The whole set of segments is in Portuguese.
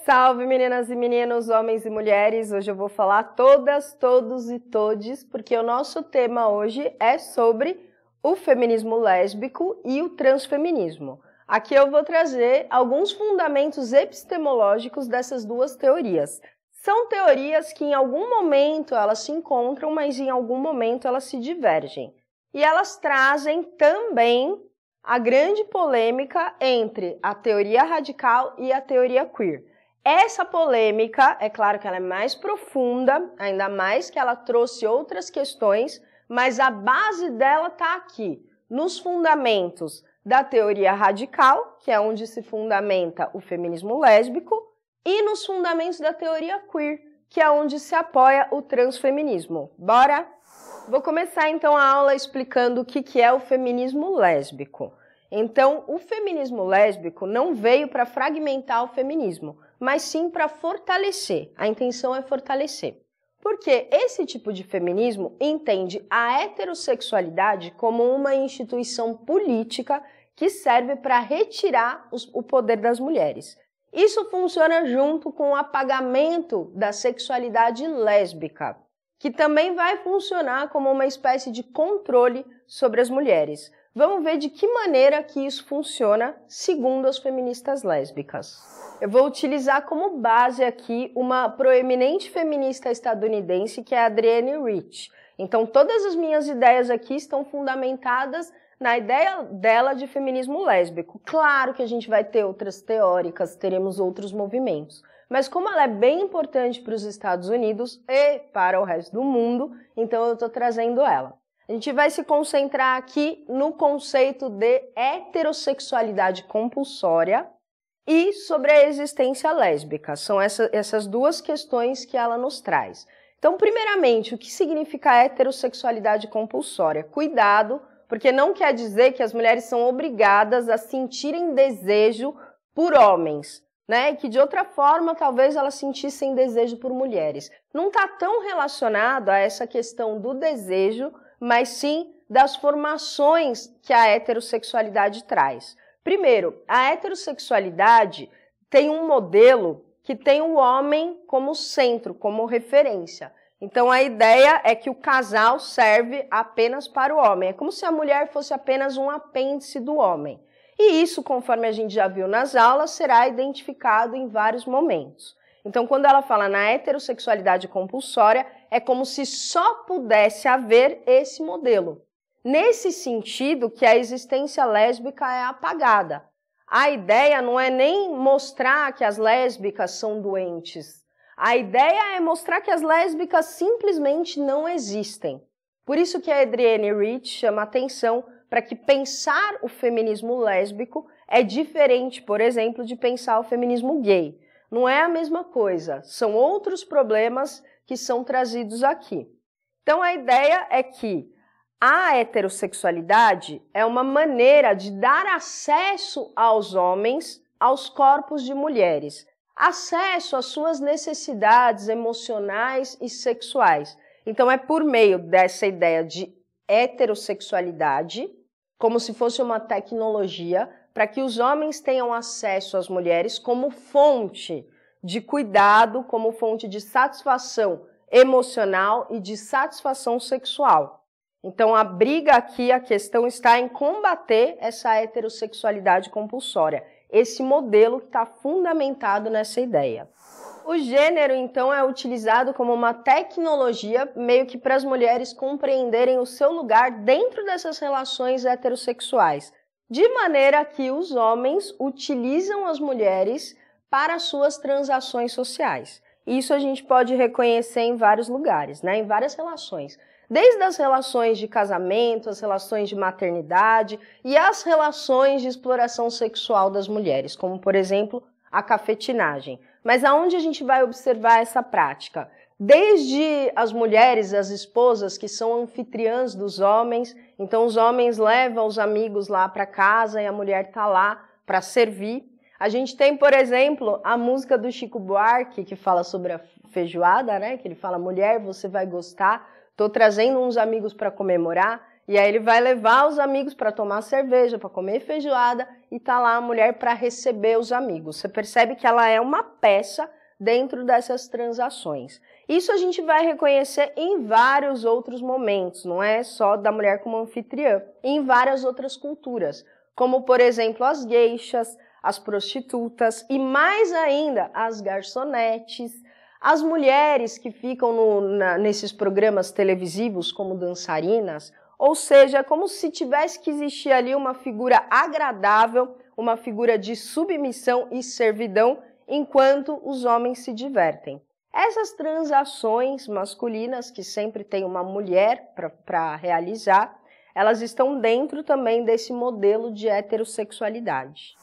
Salve meninas e meninos, homens e mulheres! Hoje eu vou falar todas, todos e todes, porque o nosso tema hoje é sobre o feminismo lésbico e o transfeminismo. Aqui eu vou trazer alguns fundamentos epistemológicos dessas duas teorias. São teorias que em algum momento elas se encontram, mas em algum momento elas se divergem. E elas trazem também a grande polêmica entre a teoria radical e a teoria queer. Essa polêmica, é claro que ela é mais profunda, ainda mais que ela trouxe outras questões, mas a base dela está aqui, nos fundamentos da teoria radical, que é onde se fundamenta o feminismo lésbico, e nos fundamentos da teoria queer, que é onde se apoia o transfeminismo. Bora? Vou começar então a aula explicando o que é o feminismo lésbico. Então, o feminismo lésbico não veio para fragmentar o feminismo, mas sim para fortalecer. A intenção é fortalecer. Porque esse tipo de feminismo entende a heterossexualidade como uma instituição política que serve para retirar o poder das mulheres. Isso funciona junto com o apagamento da sexualidade lésbica, que também vai funcionar como uma espécie de controle sobre as mulheres. Vamos ver de que maneira que isso funciona segundo as feministas lésbicas. Eu vou utilizar como base aqui uma proeminente feminista estadunidense que é a Adrienne Rich. Então todas as minhas ideias aqui estão fundamentadas na ideia dela de feminismo lésbico. Claro que a gente vai ter outras teóricas, teremos outros movimentos. Mas como ela é bem importante para os Estados Unidos e para o resto do mundo, então eu estou trazendo ela. A gente vai se concentrar aqui no conceito de heterossexualidade compulsória e sobre a existência lésbica. São essas duas questões que ela nos traz. Então, primeiramente, o que significa heterossexualidade compulsória? Cuidado, porque não quer dizer que as mulheres são obrigadas a sentirem desejo por homens, né? Que de outra forma, talvez elas sentissem desejo por mulheres. Não está tão relacionado a essa questão do desejo, mas sim das formações que a heterossexualidade traz. Primeiro, a heterossexualidade tem um modelo que tem o homem como centro, como referência. Então, a ideia é que o casal serve apenas para o homem. É como se a mulher fosse apenas um apêndice do homem. E isso, conforme a gente já viu nas aulas, será identificado em vários momentos. Então, quando ela fala na heterossexualidade compulsória, é como se só pudesse haver esse modelo. Nesse sentido que a existência lésbica é apagada. A ideia não é nem mostrar que as lésbicas são doentes. A ideia é mostrar que as lésbicas simplesmente não existem. Por isso que a Adrienne Rich chama atenção para que pensar o feminismo lésbico é diferente, por exemplo, de pensar o feminismo gay. Não é a mesma coisa, são outros problemas que são trazidos aqui. Então, a ideia é que a heterossexualidade é uma maneira de dar acesso aos homens aos corpos de mulheres, acesso às suas necessidades emocionais e sexuais. Então, é por meio dessa ideia de heterossexualidade, como se fosse uma tecnologia, para que os homens tenham acesso às mulheres como fonte de cuidado, como fonte de satisfação emocional e de satisfação sexual. Então, a briga aqui, a questão está em combater essa heterossexualidade compulsória, esse modelo que está fundamentado nessa ideia. O gênero, então, é utilizado como uma tecnologia meio que para as mulheres compreenderem o seu lugar dentro dessas relações heterossexuais, de maneira que os homens utilizam as mulheres para suas transações sociais. Isso a gente pode reconhecer em vários lugares, né? Em várias relações. Desde as relações de casamento, as relações de maternidade e as relações de exploração sexual das mulheres, como, por exemplo, a cafetinagem. Mas aonde a gente vai observar essa prática? Desde as mulheres, as esposas, que são anfitriãs dos homens, então os homens levam os amigos lá para casa e a mulher está lá para servir. A gente tem, por exemplo, a música do Chico Buarque, que fala sobre a feijoada, né? Que ele fala, mulher, você vai gostar, estou trazendo uns amigos para comemorar. E aí ele vai levar os amigos para tomar cerveja, para comer feijoada, e tá lá a mulher para receber os amigos. Você percebe que ela é uma peça dentro dessas transações. Isso a gente vai reconhecer em vários outros momentos, não é só da mulher como anfitriã, em várias outras culturas, como por exemplo as gueixas, as prostitutas e mais ainda as garçonetes, as mulheres que ficam nesses programas televisivos como dançarinas, ou seja, como se tivesse que existir ali uma figura agradável, uma figura de submissão e servidão, enquanto os homens se divertem. Essas transações masculinas, que sempre tem uma mulher para realizar, elas estão dentro também desse modelo de heterossexualidade.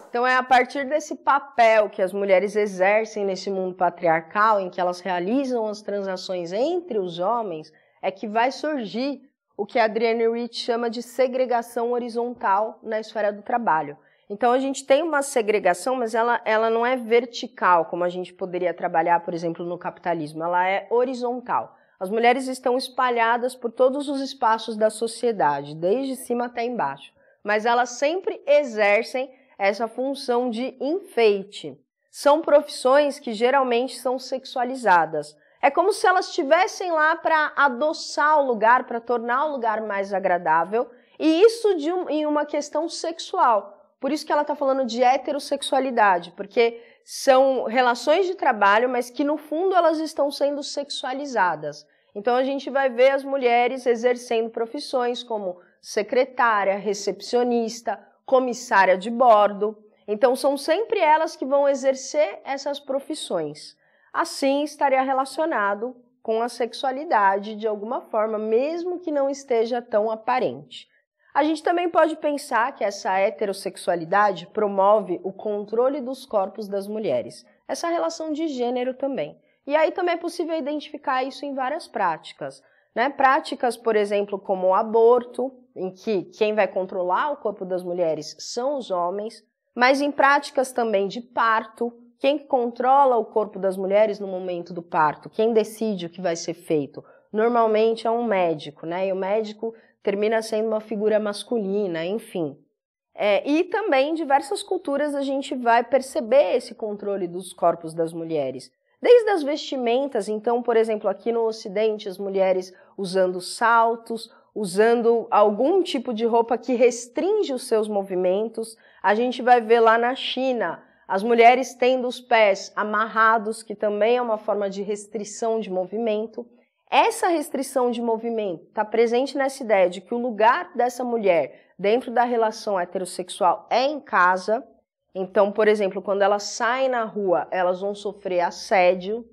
Então é a partir desse papel que as mulheres exercem nesse mundo patriarcal, em que elas realizam as transações entre os homens, é que vai surgir o que a Adrienne Rich chama de segregação horizontal na esfera do trabalho. Então a gente tem uma segregação, mas ela não é vertical, como a gente poderia trabalhar, por exemplo, no capitalismo, ela é horizontal. As mulheres estão espalhadas por todos os espaços da sociedade, desde cima até embaixo, mas elas sempre exercem essa função de enfeite. São profissões que geralmente são sexualizadas. É como se elas estivessem lá para adoçar o lugar, para tornar o lugar mais agradável, e isso em uma questão sexual. Por isso que ela está falando de heterossexualidade, porque são relações de trabalho, mas que no fundo elas estão sendo sexualizadas. Então a gente vai ver as mulheres exercendo profissões como secretária, recepcionista, comissária de bordo. Então são sempre elas que vão exercer essas profissões. Assim estaria relacionado com a sexualidade de alguma forma, mesmo que não esteja tão aparente. A gente também pode pensar que essa heterossexualidade promove o controle dos corpos das mulheres, essa relação de gênero também. E aí também é possível identificar isso em várias práticas, né? Práticas, por exemplo, como o aborto, em que quem vai controlar o corpo das mulheres são os homens, mas em práticas também de parto, quem controla o corpo das mulheres no momento do parto, quem decide o que vai ser feito, normalmente é um médico, né? E o médico termina sendo uma figura masculina, enfim. E também em diversas culturas a gente vai perceber esse controle dos corpos das mulheres. Desde as vestimentas, então, por exemplo, aqui no Ocidente, as mulheres usando saltos, usando algum tipo de roupa que restringe os seus movimentos. A gente vai ver lá na China as mulheres tendo os pés amarrados, que também é uma forma de restrição de movimento. Essa restrição de movimento está presente nessa ideia de que o lugar dessa mulher dentro da relação heterossexual é em casa. Então, por exemplo, quando elas saem na rua, elas vão sofrer assédio,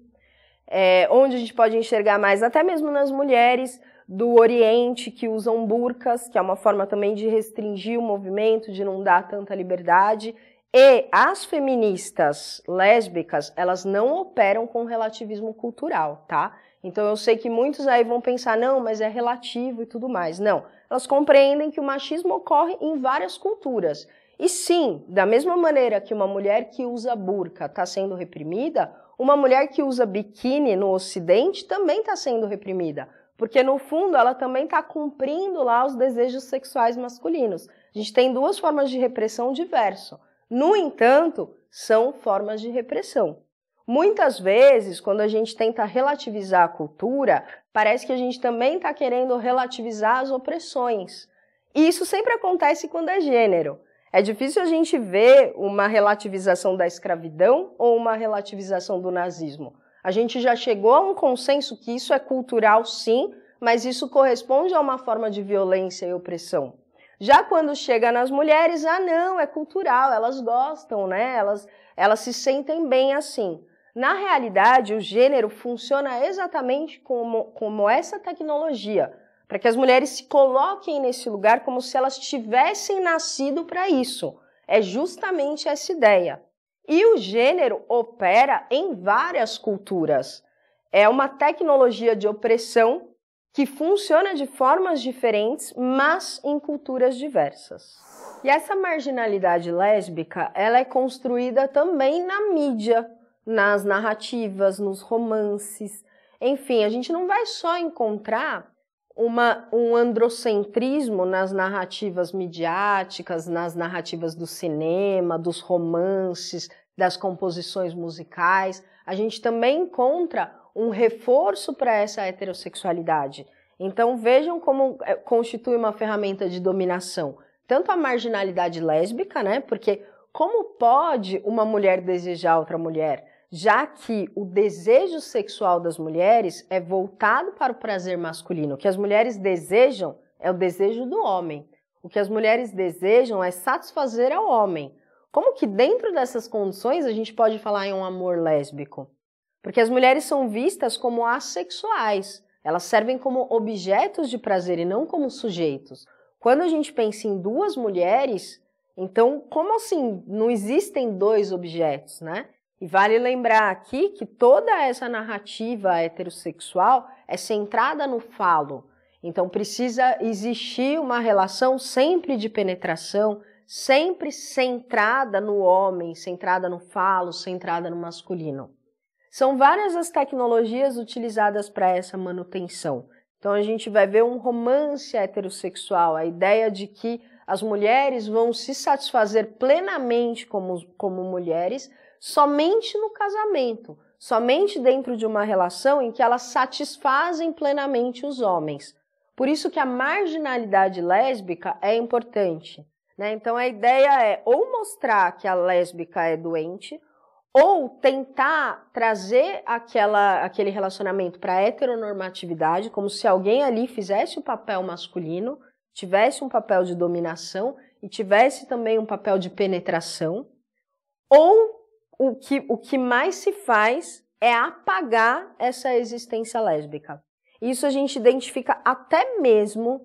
onde a gente pode enxergar mais, até mesmo nas mulheres do Oriente que usam burcas, que é uma forma também de restringir o movimento, de não dar tanta liberdade. E as feministas lésbicas, elas não operam com relativismo cultural, tá? Então eu sei que muitos aí vão pensar, não, mas é relativo e tudo mais. Não, elas compreendem que o machismo ocorre em várias culturas. E sim, da mesma maneira que uma mulher que usa burca está sendo reprimida, uma mulher que usa biquíni no Ocidente também está sendo reprimida. Porque no fundo ela também está cumprindo lá os desejos sexuais masculinos. A gente tem duas formas de repressão diversas. No entanto, são formas de repressão. Muitas vezes, quando a gente tenta relativizar a cultura, parece que a gente também está querendo relativizar as opressões. E isso sempre acontece quando é gênero. É difícil a gente ver uma relativização da escravidão ou uma relativização do nazismo. A gente já chegou a um consenso que isso é cultural, sim, mas isso corresponde a uma forma de violência e opressão. Já quando chega nas mulheres, não, é cultural, elas gostam, né? Elas se sentem bem assim. Na realidade, o gênero funciona exatamente como essa tecnologia, para que as mulheres se coloquem nesse lugar como se elas tivessem nascido para isso. É justamente essa ideia. E o gênero opera em várias culturas. É uma tecnologia de opressão que funciona de formas diferentes, mas em culturas diversas. E essa marginalidade lésbica, ela é construída também na mídia, nas narrativas, nos romances. Enfim, a gente não vai só encontrar um androcentrismo nas narrativas midiáticas, nas narrativas do cinema, dos romances, das composições musicais. A gente também encontra um reforço para essa heterossexualidade. Então vejam como constitui uma ferramenta de dominação. Tanto a marginalidade lésbica, né? Porque como pode uma mulher desejar outra mulher? Já que o desejo sexual das mulheres é voltado para o prazer masculino. O que as mulheres desejam é o desejo do homem. O que as mulheres desejam é satisfazer ao homem. Como que dentro dessas condições a gente pode falar em um amor lésbico? Porque as mulheres são vistas como assexuais. Elas servem como objetos de prazer e não como sujeitos. Quando a gente pensa em duas mulheres, então como assim não existem dois objetos, né? E vale lembrar aqui que toda essa narrativa heterossexual é centrada no falo. Então precisa existir uma relação sempre de penetração, sempre centrada no homem, centrada no falo, centrada no masculino. São várias as tecnologias utilizadas para essa manutenção. Então a gente vai ver um romance heterossexual, a ideia de que as mulheres vão se satisfazer plenamente como mulheres, somente no casamento, somente dentro de uma relação em que elas satisfazem plenamente os homens. Por isso que a marginalidade lésbica é importante, né? Então a ideia é ou mostrar que a lésbica é doente, ou tentar trazer aquele relacionamento para a heteronormatividade, como se alguém ali fizesse o papel masculino, tivesse um papel de dominação e tivesse também um papel de penetração, ou o que mais se faz é apagar essa existência lésbica. Isso a gente identifica até mesmo,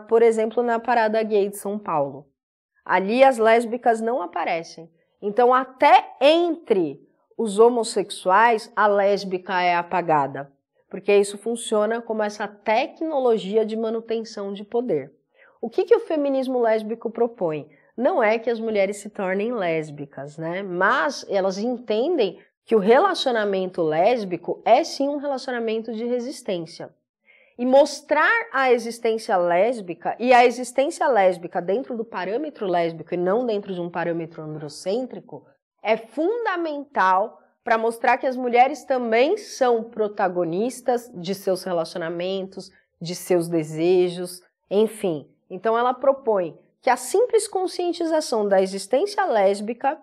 por exemplo, na Parada Gay de São Paulo. Ali as lésbicas não aparecem. Então, até entre os homossexuais, a lésbica é apagada. Porque isso funciona como essa tecnologia de manutenção de poder. O que o feminismo lésbico propõe? Não é que as mulheres se tornem lésbicas, né? Mas elas entendem que o relacionamento lésbico é sim um relacionamento de resistência. E mostrar a existência lésbica e a existência lésbica dentro do parâmetro lésbico e não dentro de um parâmetro androcêntrico é fundamental para mostrar que as mulheres também são protagonistas de seus relacionamentos, de seus desejos, enfim. Então ela propõe que a simples conscientização da existência lésbica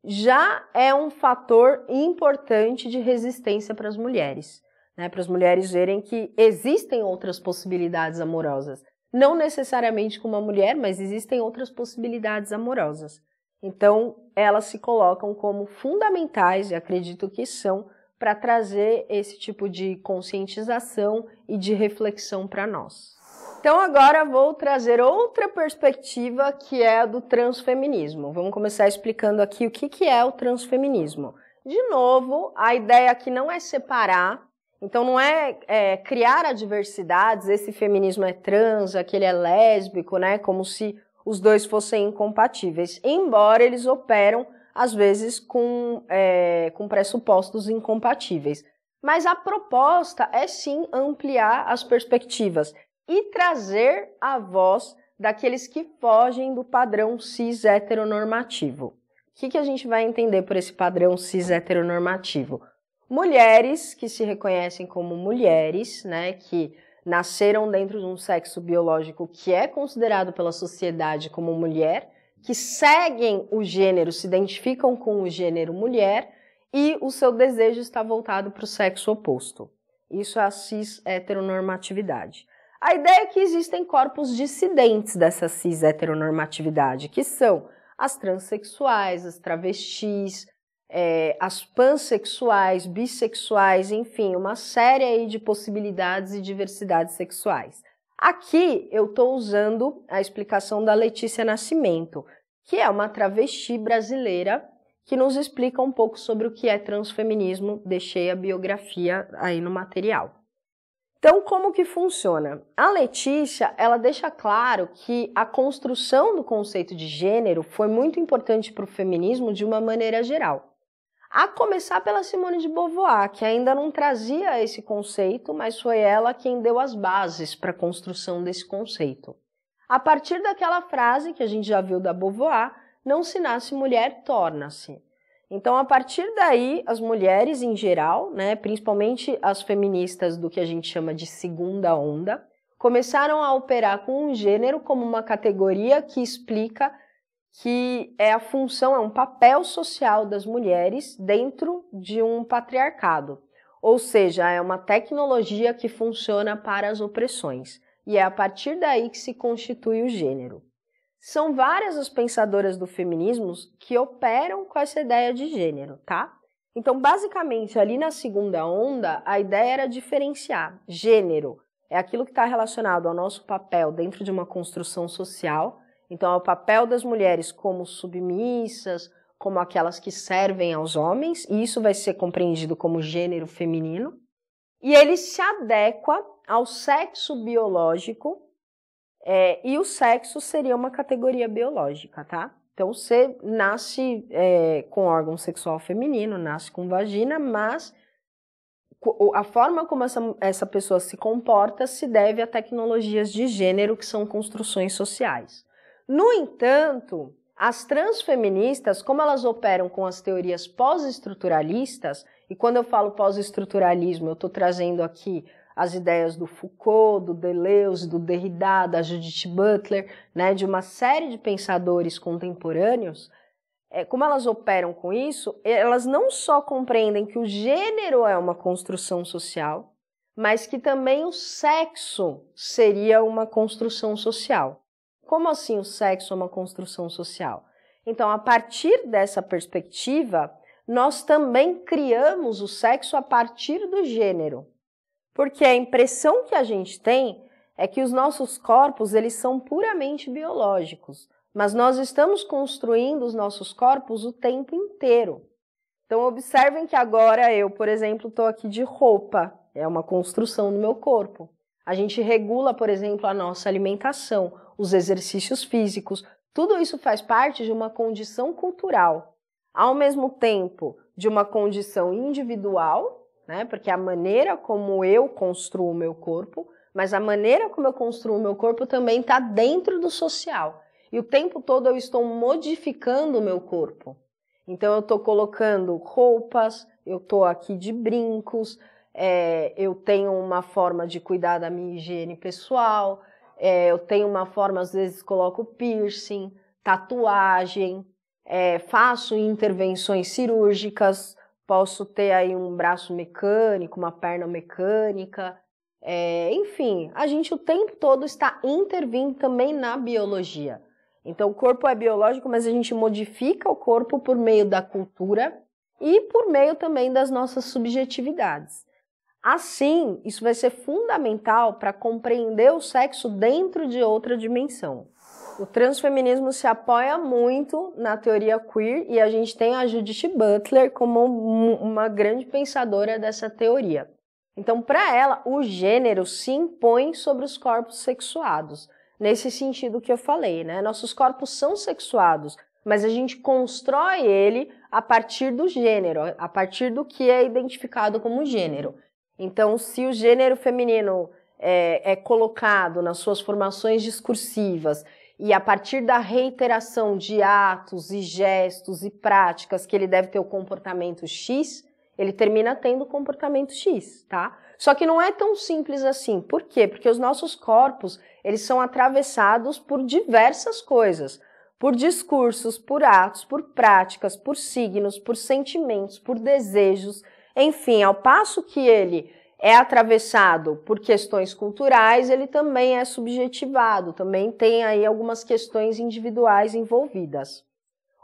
já é um fator importante de resistência para as mulheres, né? Para as mulheres verem que existem outras possibilidades amorosas. Não necessariamente com uma mulher, mas existem outras possibilidades amorosas. Então, elas se colocam como fundamentais, e acredito que são, para trazer esse tipo de conscientização e de reflexão para nós. Então agora vou trazer outra perspectiva que é a do transfeminismo. Vamos começar explicando aqui o que é o transfeminismo. De novo, a ideia aqui não é separar, então não é criar adversidades, esse feminismo é trans, aquele é lésbico, né? Como se os dois fossem incompatíveis, embora eles operam às vezes com pressupostos incompatíveis. Mas a proposta é sim ampliar as perspectivas e trazer a voz daqueles que fogem do padrão cis heteronormativo. O que a gente vai entender por esse padrão cis heteronormativo? Mulheres que se reconhecem como mulheres, né, que nasceram dentro de um sexo biológico que é considerado pela sociedade como mulher, que seguem o gênero, se identificam com o gênero mulher e o seu desejo está voltado para o sexo oposto. Isso é a cis heteronormatividade. A ideia é que existem corpos dissidentes dessa cis heteronormatividade, que são as transexuais, as travestis, as pansexuais, bissexuais, enfim, uma série aí de possibilidades e diversidades sexuais. Aqui eu estou usando a explicação da Letícia Nascimento, que é uma travesti brasileira que nos explica um pouco sobre o que é transfeminismo. Deixei a biografia aí no material. Então, como que funciona? A Letícia, ela deixa claro que a construção do conceito de gênero foi muito importante para o feminismo de uma maneira geral. A começar pela Simone de Beauvoir, que ainda não trazia esse conceito, mas foi ela quem deu as bases para a construção desse conceito. A partir daquela frase que a gente já viu da Beauvoir, não se nasce mulher, torna-se. Então, a partir daí, as mulheres em geral, né, principalmente as feministas do que a gente chama de segunda onda, começaram a operar com um gênero como uma categoria que explica que é a função, é um papel social das mulheres dentro de um patriarcado. Ou seja, é uma tecnologia que funciona para as opressões. E é a partir daí que se constitui o gênero. São várias as pensadoras do feminismo que operam com essa ideia de gênero, tá? Então, basicamente, ali na segunda onda, a ideia era diferenciar. Gênero é aquilo que está relacionado ao nosso papel dentro de uma construção social. Então, é o papel das mulheres como submissas, como aquelas que servem aos homens, e isso vai ser compreendido como gênero feminino. E ele se adequa ao sexo biológico, e o sexo seria uma categoria biológica, tá? Então, você nasce com órgão sexual feminino, nasce com vagina, mas a forma como essa pessoa se comporta se deve a tecnologias de gênero, que são construções sociais. No entanto, as transfeministas, como elas operam com as teorias pós-estruturalistas, e quando eu falo pós-estruturalismo, eu estou trazendo aqui as ideias do Foucault, do Deleuze, do Derrida, da Judith Butler, né, de uma série de pensadores contemporâneos, como elas operam com isso, elas não só compreendem que o gênero é uma construção social, mas que também o sexo seria uma construção social. Como assim o sexo é uma construção social? Então, a partir dessa perspectiva, nós também criamos o sexo a partir do gênero. Porque a impressão que a gente tem é que os nossos corpos, eles são puramente biológicos, mas nós estamos construindo os nossos corpos o tempo inteiro. Então, observem que agora eu, por exemplo, estou aqui de roupa, é uma construção do meu corpo. A gente regula, por exemplo, a nossa alimentação, os exercícios físicos, tudo isso faz parte de uma condição cultural. Ao mesmo tempo, de uma condição individual, né, porque a maneira como eu construo o meu corpo, mas a maneira como eu construo o meu corpo também está dentro do social. E o tempo todo eu estou modificando o meu corpo. Então, eu estou colocando roupas, eu estou aqui de brincos, eu tenho uma forma de cuidar da minha higiene pessoal, eu tenho uma forma, às vezes, coloco piercing, tatuagem, faço intervenções cirúrgicas, posso ter aí um braço mecânico, uma perna mecânica, enfim, a gente o tempo todo está intervindo também na biologia. Então, o corpo é biológico, mas a gente modifica o corpo por meio da cultura e por meio também das nossas subjetividades. Assim, isso vai ser fundamental para compreender o sexo dentro de outra dimensão. O transfeminismo se apoia muito na teoria queer e a gente tem a Judith Butler como uma grande pensadora dessa teoria. Então, para ela, o gênero se impõe sobre os corpos sexuados. Nesse sentido que eu falei, né? Nossos corpos são sexuados, mas a gente constrói ele a partir do gênero, a partir do que é identificado como gênero. Então, se o gênero feminino é colocado nas suas formações discursivas e a partir da reiteração de atos e gestos e práticas que ele deve ter o comportamento X, ele termina tendo o comportamento X, tá? Só que não é tão simples assim. Por quê? Porque os nossos corpos, eles são atravessados por diversas coisas. Por discursos, por atos, por práticas, por signos, por sentimentos, por desejos. Enfim, ao passo que ele é atravessado por questões culturais, ele também é subjetivado, também tem aí algumas questões individuais envolvidas.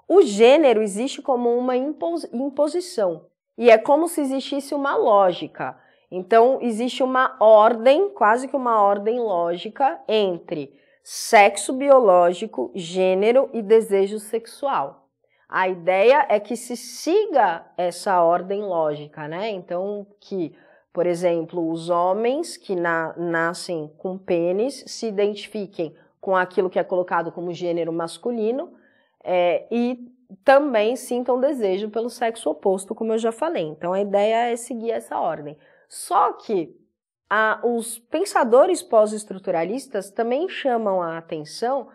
O gênero existe como uma imposição, e é como se existisse uma lógica. Então, existe uma ordem, quase que uma ordem lógica, entre sexo biológico, gênero e desejo sexual. A ideia é que se siga essa ordem lógica, né? Então, que, por exemplo, os homens que nascem com pênis se identifiquem com aquilo que é colocado como gênero masculino e também sintam desejo pelo sexo oposto, como eu já falei. Então, a ideia é seguir essa ordem. Só que os pensadores pós-estruturalistas também chamam a atenção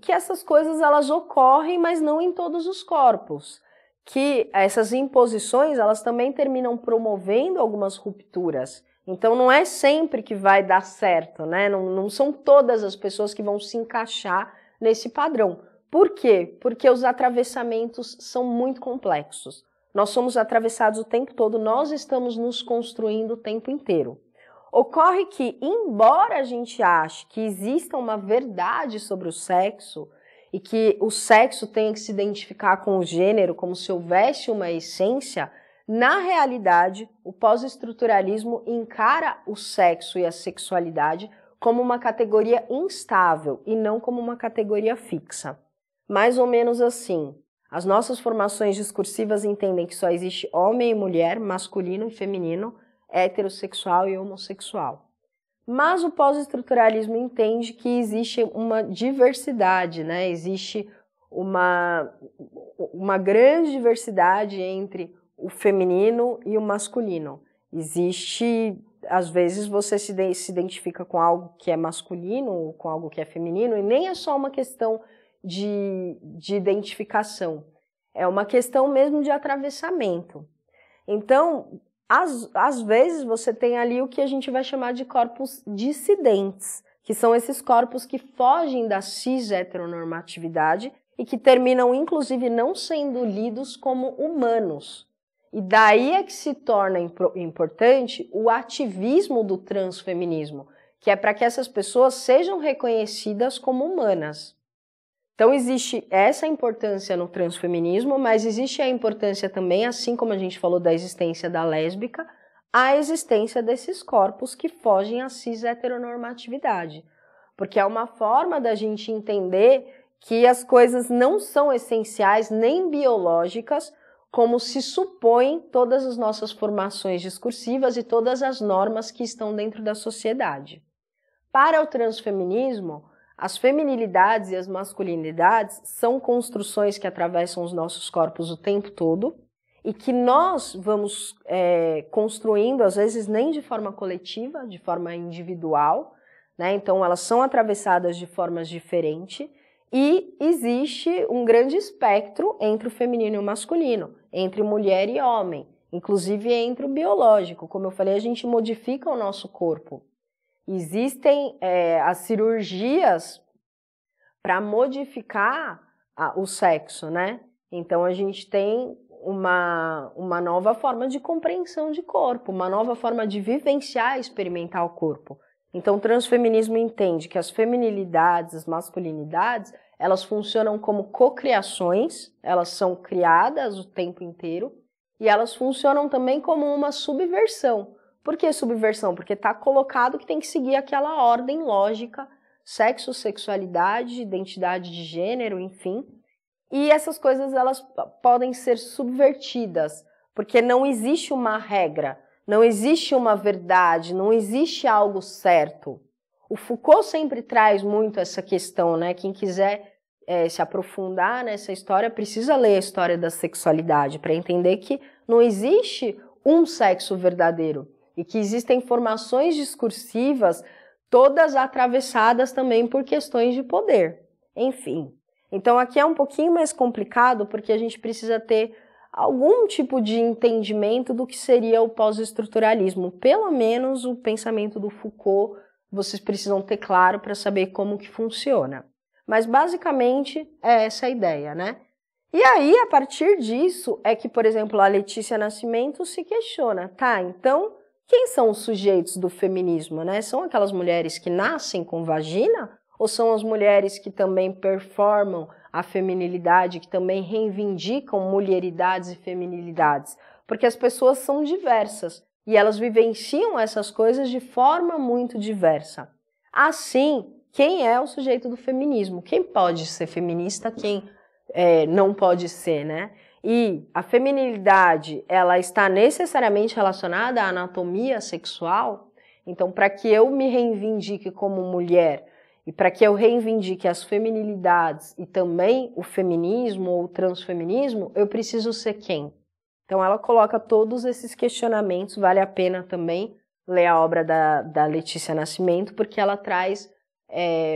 que essas coisas elas ocorrem, mas não em todos os corpos. Que essas imposições elas também terminam promovendo algumas rupturas. Então, não é sempre que vai dar certo, né? Não são todas as pessoas que vão se encaixar nesse padrão. Por quê? Porque os atravessamentos são muito complexos. Nós somos atravessados o tempo todo, nós estamos nos construindo o tempo inteiro. Ocorre que, embora a gente ache que exista uma verdade sobre o sexo e que o sexo tenha que se identificar com o gênero como se houvesse uma essência, na realidade, o pós-estruturalismo encara o sexo e a sexualidade como uma categoria instável e não como uma categoria fixa. Mais ou menos assim, as nossas formações discursivas entendem que só existe homem e mulher, masculino e feminino, heterossexual e homossexual. Mas o pós-estruturalismo entende que existe uma diversidade, né? Existe uma grande diversidade entre o feminino e o masculino. Existe, às vezes, você se identifica com algo que é masculino ou com algo que é feminino, e nem é só uma questão de identificação, é uma questão mesmo de atravessamento. Então, às vezes, você tem ali o que a gente vai chamar de corpos dissidentes, que são esses corpos que fogem da cis-heteronormatividade e que terminam, inclusive, não sendo lidos como humanos. E daí é que se torna importante o ativismo do transfeminismo, que é para que essas pessoas sejam reconhecidas como humanas. Então, existe essa importância no transfeminismo, mas existe a importância também, assim como a gente falou da existência da lésbica, a existência desses corpos que fogem à cis-heteronormatividade. Porque é uma forma da gente entender que as coisas não são essenciais nem biológicas, como se supõem todas as nossas formações discursivas e todas as normas que estão dentro da sociedade. Para o transfeminismo, as feminilidades e as masculinidades são construções que atravessam os nossos corpos o tempo todo e que nós vamos construindo, às vezes nem de forma coletiva, de forma individual, né? Então elas são atravessadas de formas diferentes e existe um grande espectro entre o feminino e o masculino, entre mulher e homem, inclusive entre o biológico. Como eu falei, a gente modifica o nosso corpo. Existem as cirurgias para modificar o sexo, né? Então, a gente tem uma nova forma de compreensão de corpo, uma nova forma de vivenciar e experimentar o corpo. Então, o transfeminismo entende que as feminilidades, as masculinidades, elas funcionam como cocriações, elas são criadas o tempo inteiro, e elas funcionam também como uma subversão. Por que subversão? Porque está colocado que tem que seguir aquela ordem lógica, sexo, sexualidade, identidade de gênero, enfim. E essas coisas elas podem ser subvertidas, porque não existe uma regra, não existe uma verdade, não existe algo certo. O Foucault sempre traz muito essa questão, né? Quem quiser se aprofundar nessa história precisa ler a história da sexualidade para entender que não existe um sexo verdadeiro. E que existem formações discursivas todas atravessadas também por questões de poder. Enfim, então aqui é um pouquinho mais complicado porque a gente precisa ter algum tipo de entendimento do que seria o pós-estruturalismo. Pelo menos o pensamento do Foucault vocês precisam ter claro para saber como que funciona. Mas basicamente é essa a ideia, né? E aí, a partir disso, é que, por exemplo, a Letícia Nascimento se questiona, tá, então quem são os sujeitos do feminismo, né? São aquelas mulheres que nascem com vagina? Ou são as mulheres que também performam a feminilidade, que também reivindicam mulheridades e feminilidades? Porque as pessoas são diversas e elas vivenciam essas coisas de forma muito diversa. Assim, quem é o sujeito do feminismo? Quem pode ser feminista, quem não pode ser, né? E a feminilidade, ela está necessariamente relacionada à anatomia sexual. Então, para que eu me reivindique como mulher E para que eu reivindique as feminilidades e também o feminismo ou o transfeminismo, eu preciso ser quem? Então ela coloca todos esses questionamentos, vale a pena também ler a obra da Letícia Nascimento, porque ela traz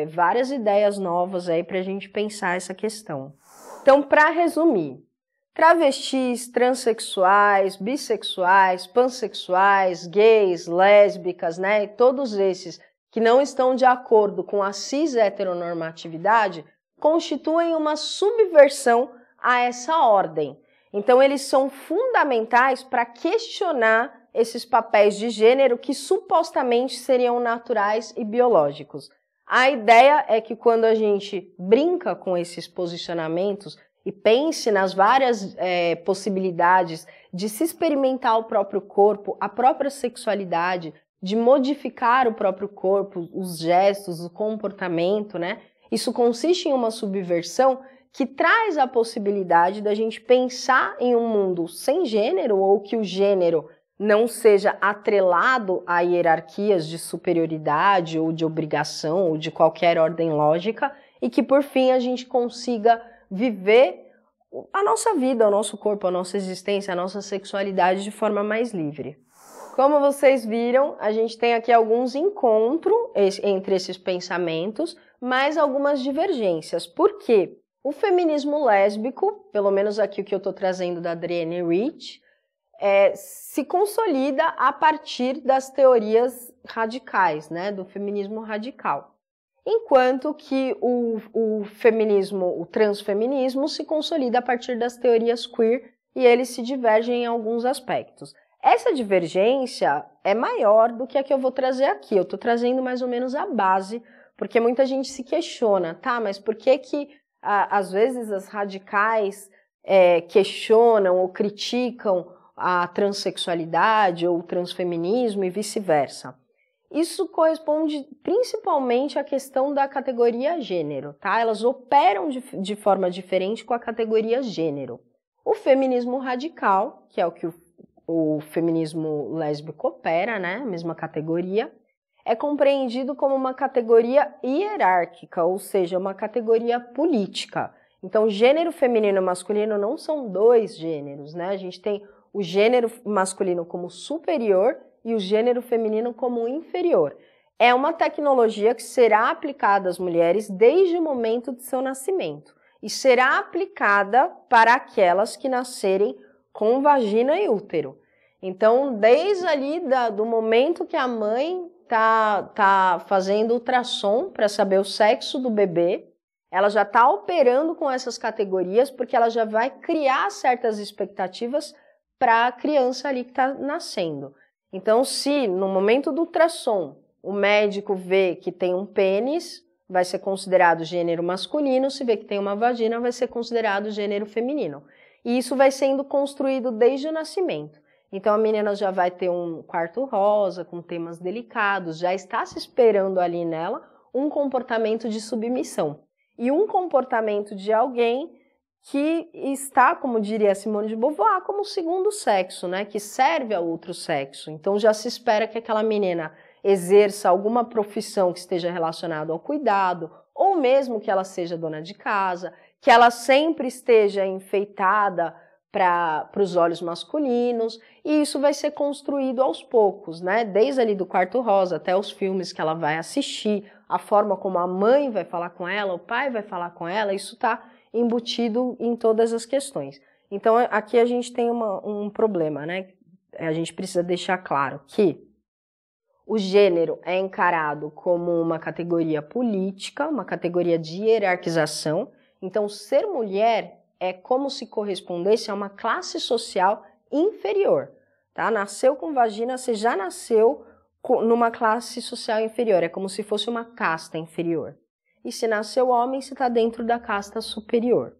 várias ideias novas aí para a gente pensar essa questão. Então, para resumir, travestis, transexuais, bissexuais, pansexuais, gays, lésbicas, né, todos esses que não estão de acordo com a cis-heteronormatividade, constituem uma subversão a essa ordem. Então, eles são fundamentais para questionar esses papéis de gênero que supostamente seriam naturais e biológicos. A ideia é que quando a gente brinca com esses posicionamentos e pense nas várias possibilidades de se experimentar o próprio corpo, a própria sexualidade, de modificar o próprio corpo, os gestos, o comportamento, né? Isso consiste em uma subversão que traz a possibilidade da gente pensar em um mundo sem gênero ou que o gênero não seja atrelado a hierarquias de superioridade ou de obrigação ou de qualquer ordem lógica e que, por fim, a gente consiga viver a nossa vida, o nosso corpo, a nossa existência, a nossa sexualidade de forma mais livre. Como vocês viram, a gente tem aqui alguns encontros entre esses pensamentos, mas algumas divergências. Por quê? O feminismo lésbico, pelo menos aqui o que eu estou trazendo da Adrienne Rich, se consolida a partir das teorias radicais, né, do feminismo radical. Enquanto que o feminismo, o transfeminismo, se consolida a partir das teorias queer e eles se divergem em alguns aspectos. Essa divergência é maior do que a que eu vou trazer aqui. Eu estou trazendo mais ou menos a base, porque muita gente se questiona, tá, mas por que às vezes as radicais questionam ou criticam a transexualidade ou o transfeminismo e vice-versa? Isso corresponde principalmente à questão da categoria gênero, tá? Elas operam de forma diferente com a categoria gênero. O feminismo radical, que é o que o feminismo lésbico opera, né? A mesma categoria, é compreendido como uma categoria hierárquica, ou seja, uma categoria política. Então, gênero feminino e masculino não são dois gêneros, né? A gente tem o gênero masculino como superior e o gênero feminino como inferior. É uma tecnologia que será aplicada às mulheres desde o momento de seu nascimento e será aplicada para aquelas que nascerem com vagina e útero. Então, desde ali do momento que a mãe tá fazendo ultrassom para saber o sexo do bebê, ela já está operando com essas categorias porque ela já vai criar certas expectativas para a criança ali que está nascendo. Então, se no momento do ultrassom o médico vê que tem um pênis, vai ser considerado gênero masculino, se vê que tem uma vagina, vai ser considerado gênero feminino. E isso vai sendo construído desde o nascimento. Então, a menina já vai ter um quarto rosa, com temas delicados, já está se esperando ali nela um comportamento de submissão. E um comportamento de alguém que está, como diria Simone de Beauvoir, como segundo sexo, né? Que serve ao outro sexo. Então, já se espera que aquela menina exerça alguma profissão que esteja relacionada ao cuidado, ou mesmo que ela seja dona de casa, que ela sempre esteja enfeitada para os olhos masculinos, e isso vai ser construído aos poucos, né? Desde ali do quarto rosa até os filmes que ela vai assistir, a forma como a mãe vai falar com ela, o pai vai falar com ela, isso está embutido em todas as questões. Então, aqui a gente tem um problema, né? A gente precisa deixar claro que o gênero é encarado como uma categoria política, uma categoria de hierarquização. Então, ser mulher é como se correspondesse a uma classe social inferior, tá? Nasceu com vagina, você já nasceu numa classe social inferior, é como se fosse uma casta inferior. E se nasceu homem, você está dentro da casta superior.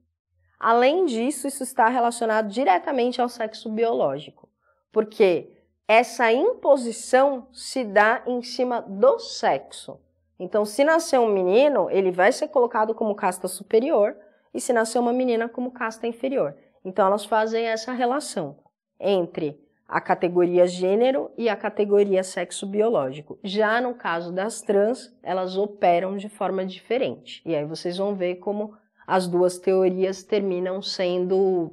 Além disso, isso está relacionado diretamente ao sexo biológico, porque essa imposição se dá em cima do sexo. Então, se nascer um menino, ele vai ser colocado como casta superior, e se nascer uma menina, como casta inferior. Então, elas fazem essa relação entre a categoria gênero e a categoria sexo biológico. Já no caso das trans, elas operam de forma diferente. E aí vocês vão ver como as duas teorias terminam sendo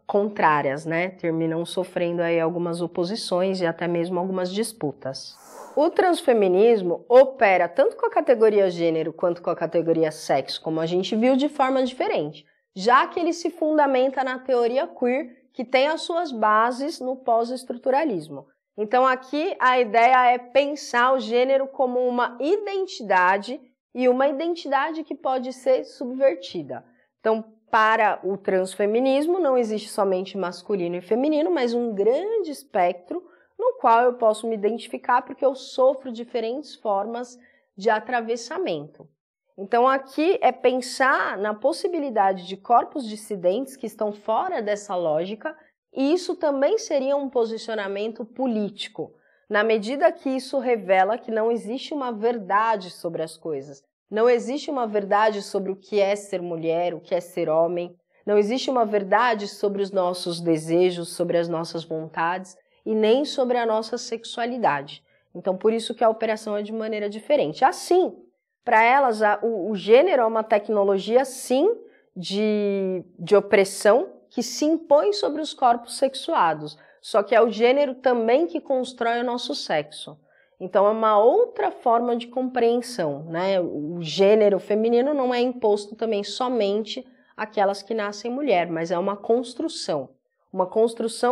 contrárias, né? Terminam sofrendo aí algumas oposições e até mesmo algumas disputas. O transfeminismo opera tanto com a categoria gênero quanto com a categoria sexo, como a gente viu, de forma diferente, já que ele se fundamenta na teoria queer, que tem as suas bases no pós-estruturalismo. Então aqui a ideia é pensar o gênero como uma identidade e uma identidade que pode ser subvertida. Então, para o transfeminismo não existe somente masculino e feminino, mas um grande espectro no qual eu posso me identificar porque eu sofro diferentes formas de atravessamento. Então aqui é pensar na possibilidade de corpos dissidentes que estão fora dessa lógica, e isso também seria um posicionamento político, na medida que isso revela que não existe uma verdade sobre as coisas. Não existe uma verdade sobre o que é ser mulher, o que é ser homem. Não existe uma verdade sobre os nossos desejos, sobre as nossas vontades e nem sobre a nossa sexualidade. Então, por isso que a operação é de maneira diferente. Assim, para elas, o gênero é uma tecnologia, sim, de opressão que se impõe sobre os corpos sexuados. Só que é o gênero também que constrói o nosso sexo. Então, é uma outra forma de compreensão, né? O gênero feminino não é imposto também somente àquelas que nascem mulher, mas é uma construção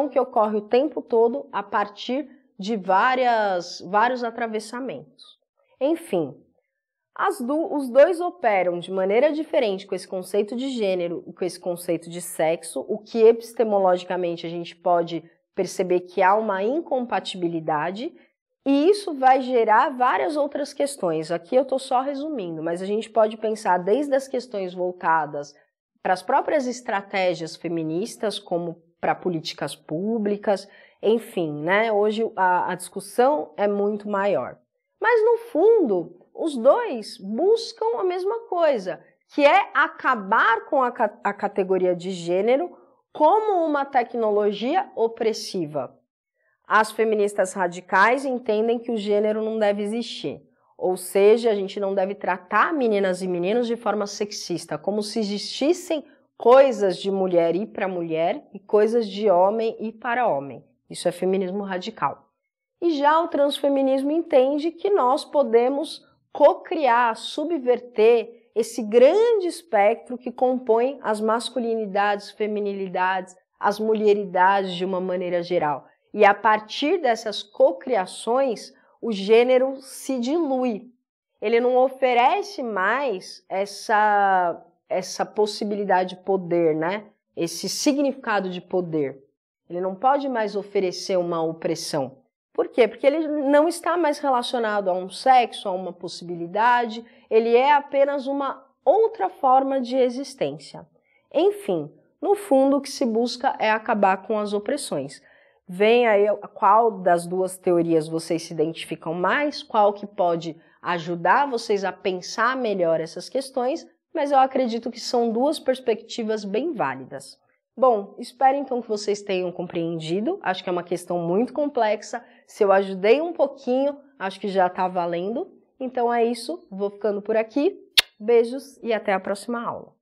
que ocorre o tempo todo a partir de vários atravessamentos. Enfim, os dois operam de maneira diferente com esse conceito de gênero e com esse conceito de sexo, o que epistemologicamente a gente pode perceber que há uma incompatibilidade. E isso vai gerar várias outras questões. Aqui eu estou só resumindo, mas a gente pode pensar desde as questões voltadas para as próprias estratégias feministas, como para políticas públicas, enfim, né? Hoje a discussão é muito maior. Mas, no fundo, os dois buscam a mesma coisa, que é acabar com a categoria de gênero como uma tecnologia opressiva. As feministas radicais entendem que o gênero não deve existir, ou seja, a gente não deve tratar meninas e meninos de forma sexista, como se existissem coisas de mulher e para mulher e coisas de homem e para homem. Isso é feminismo radical. E já o transfeminismo entende que nós podemos cocriar, subverter esse grande espectro que compõe as masculinidades, feminilidades, as mulheridades de uma maneira geral. E a partir dessas cocriações, o gênero se dilui. Ele não oferece mais essa possibilidade de poder, né? Esse significado de poder. Ele não pode mais oferecer uma opressão. Por quê? Porque ele não está mais relacionado a um sexo, a uma possibilidade, ele é apenas uma outra forma de existência. Enfim, no fundo o que se busca é acabar com as opressões. Vem aí qual das duas teorias vocês se identificam mais, qual que pode ajudar vocês a pensar melhor essas questões, mas eu acredito que são duas perspectivas bem válidas. Bom, espero então que vocês tenham compreendido, acho que é uma questão muito complexa, se eu ajudei um pouquinho, acho que já está valendo. Então é isso, vou ficando por aqui, beijos e até a próxima aula.